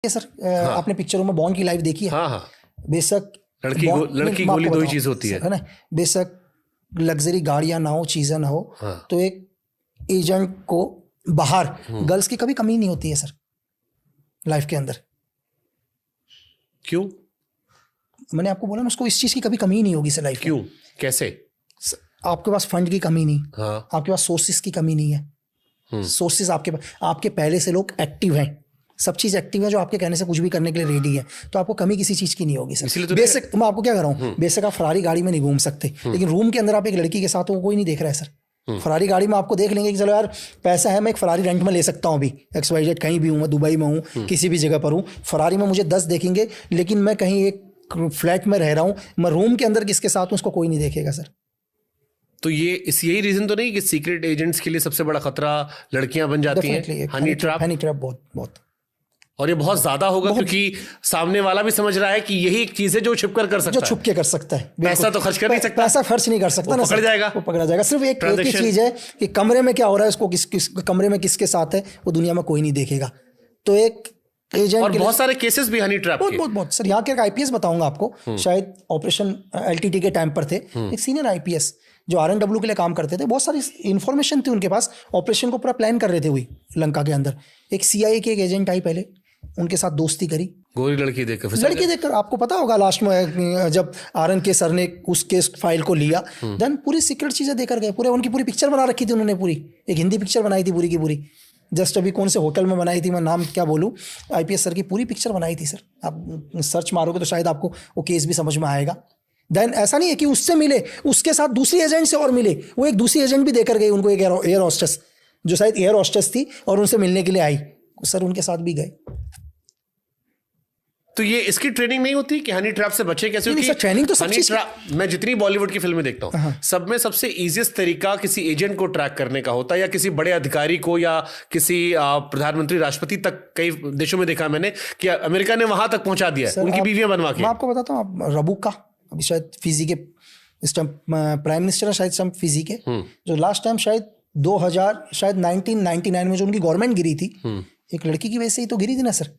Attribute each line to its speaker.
Speaker 1: Sir आपने पिक्चरों में बॉन्ड की लाइफ देखी है?
Speaker 2: हाँ हाँ,
Speaker 1: बेशक
Speaker 2: लड़की गोली दो ही चीज होती है
Speaker 1: ना, बेशक लग्जरी गाड़ियां ना हो, चीजें ना हो, तो एक एजेंट को बाहर गर्ल्स की कभी कमी नहीं होती है सर लाइफ के अंदर।
Speaker 2: क्यों?
Speaker 1: मैंने आपको बोला ना, उसको इस चीज की कभी कमी नहीं होगी सर लाइफ में।
Speaker 2: क्यों? कैसे?
Speaker 1: आपके पास फंड की कमी नहीं,
Speaker 2: हाँ,
Speaker 1: आपके पास सोर्सेस की कमी नहीं है। सोर्सेस आपके पहले से लोग एक्टिव हैं, सब चीज एक्टिव है जो आपके कहने से कुछ भी करने के लिए रेडी है, तो आपको कमी किसी चीज की नहीं होगी सर।
Speaker 2: तो
Speaker 1: बेसिक मैं आपको क्या कर रहा हूँ, बेसिक आप फरारी गाड़ी में नहीं घूम सकते, लेकिन रूम के अंदर आप एक लड़की के साथ हो, कोई नहीं देख रहा है सर। फरारी गाड़ी में आपको देख लेंगे कि चलो यार पैसा है, मैं एक फरारी रेंट में ले सकता हूँ, अभी XYZ कहीं भी हूँ, मैं दुबई में हूँ, किसी भी जगह पर हूँ, फरारी में मुझे 10 देखेंगे, लेकिन मैं कहीं एक फ्लैट में रह रहा हूँ, मैं रूम के अंदर किसके साथ हूँ उसको कोई नहीं देखेगा सर।
Speaker 2: तो यही रीजन तो नहीं कि सीक्रेट एजेंट्स के लिए सबसे बड़ा खतरा लड़कियां बन जाती हैं? हनी ट्रैप बहुत और ये बहुत ज्यादा होगा, क्योंकि सामने वाला भी समझ रहा है कि यही एक चीज है जो छुप कर सकता है,
Speaker 1: जो छुप के कर सकता है।
Speaker 2: पैसा तो खर्च कर नहीं सकता,
Speaker 1: पैसा खर्च नहीं कर सकता ना,
Speaker 2: पकड़ जाएगा,
Speaker 1: वो पकड़ा जाएगा। सिर्फ एक ही चीज है कि कमरे में क्या हो रहा है, उसको किस कमरे में किसके साथ है, वो दुनिया में कोई नहीं देखेगा। तो एक एजेंट,
Speaker 2: और बहुत सारे केसेस भी हनी ट्रैप के,
Speaker 1: बहुत सर। यहाँ के IPS बताऊंगा आपको, शायद ऑपरेशन LTT के टाइम पर थे, एक सीनियर IPS जो RNW के लिए काम करते थे, बहुत सारी इन्फॉर्मेशन थी उनके पास, ऑपरेशन को पूरा प्लान कर रहे थे हुई लंका के अंदर। एक CIA के एक एजेंट आई, पहले उनके साथ दोस्ती करी,
Speaker 2: गोरी लड़की देखकर
Speaker 1: आपको पता होगा लास्ट में जब RNK सर ने उस केस फाइल को लिया, देन पूरी सीक्रेट चीजें देकर गए, पूरे उनकी पूरी पिक्चर बना रखी थी उन्होंने, पूरी एक हिंदी पिक्चर बनाई थी पूरी की पूरी। जस्ट अभी कौन से होटल में बनाई थी, मैं नाम क्या बोलूँ, IPS सर की पूरी पिक्चर बनाई थी सर। आप सर्च मारोगे तो शायद आपको वो केस भी समझ में आएगा। देन ऐसा नहीं है कि उससे मिले, उसके साथ दूसरी एजेंट से और मिले, वो एक दूसरी एजेंट भी देकर गई उनको, एक एयर होस्टेस जो शायद एयर होस्टेस थी और उनसे मिलने के लिए आई, सर उनके साथ भी गए।
Speaker 2: तो ये इसकी ट्रेनिंग नहीं होती कि हनी ट्रैप से बचे कैसे?
Speaker 1: नहीं, ट्रेनिंग तो सब चीज,
Speaker 2: मैं जितनी बॉलीवुड की फिल्में देखता हूँ, सब में सबसे इजीएस्ट तरीका किसी एजेंट को ट्रैक करने का होता है, या किसी बड़े अधिकारी को, या किसी प्रधानमंत्री राष्ट्रपति तक। कई देशों में देखा मैंने कि अमेरिका ने वहां तक पहुंचा दिया है उनकी बीवियां बनवा के।
Speaker 1: मैं आपको बताता हूँ, रबुका अभी शायद फिजी के इस टाइम प्राइम मिनिस्टर है, शायद फिजी के, जो लास्ट टाइम शायद 1999 में जो उनकी गवर्नमेंट गिरी थी, एक लड़की की वजह से ही तो गिरी थी ना सर।